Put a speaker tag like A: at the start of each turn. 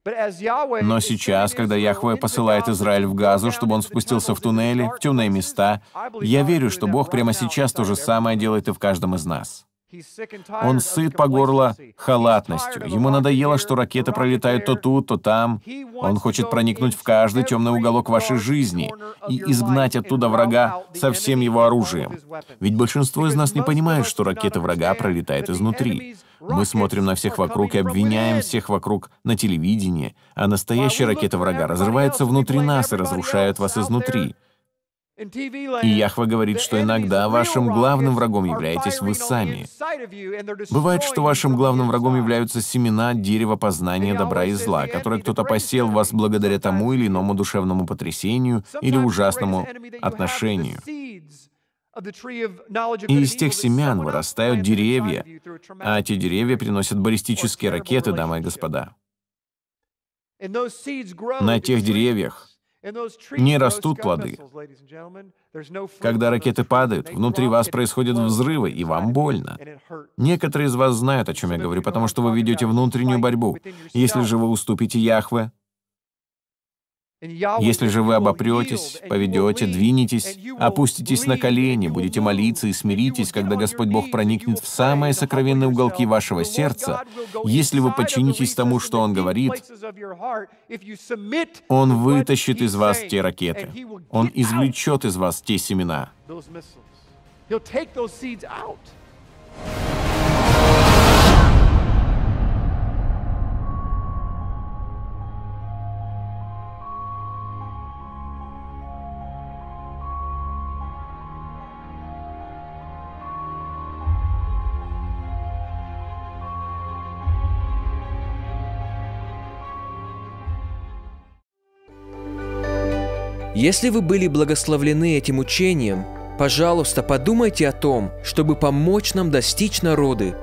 A: Но сейчас, когда Яхве посылает Израиль в Газу, чтобы он спустился в туннели, в темные места, я верю, что Бог прямо сейчас то же самое делает и в каждом из нас. Он сыт по горло халатностью. Ему надоело, что ракеты пролетают то тут, то там. Он хочет проникнуть в каждый темный уголок вашей жизни и изгнать оттуда врага со всем его оружием. Ведь большинство из нас не понимает, что ракета врага пролетает изнутри. Мы смотрим на всех вокруг и обвиняем всех вокруг на телевидении, а настоящая ракета врага разрывается внутри нас и разрушает вас изнутри. И Яхве говорит, что иногда вашим главным врагом являетесь вы сами. Бывает, что вашим главным врагом являются семена дерева познания добра и зла, которые кто-то посеял в вас благодаря тому или иному душевному потрясению или ужасному отношению. И из тех семян вырастают деревья, а эти деревья приносят баллистические ракеты, дамы и господа. На тех деревьях не растут плоды. Когда ракеты падают, внутри вас происходят взрывы, и вам больно. Некоторые из вас знают, о чем я говорю, потому что вы ведете внутреннюю борьбу. Если же вы уступите Яхве, если же вы обопретесь, поведете, двинетесь, опуститесь на колени, будете молиться и смиритесь, когда Господь Бог проникнет в самые сокровенные уголки вашего сердца, если вы подчинитесь тому, что Он говорит, Он вытащит из вас те ракеты, Он извлечет из вас те семена.
B: Если вы были благословлены этим учением, пожалуйста, подумайте о том, чтобы помочь нам достичь народы,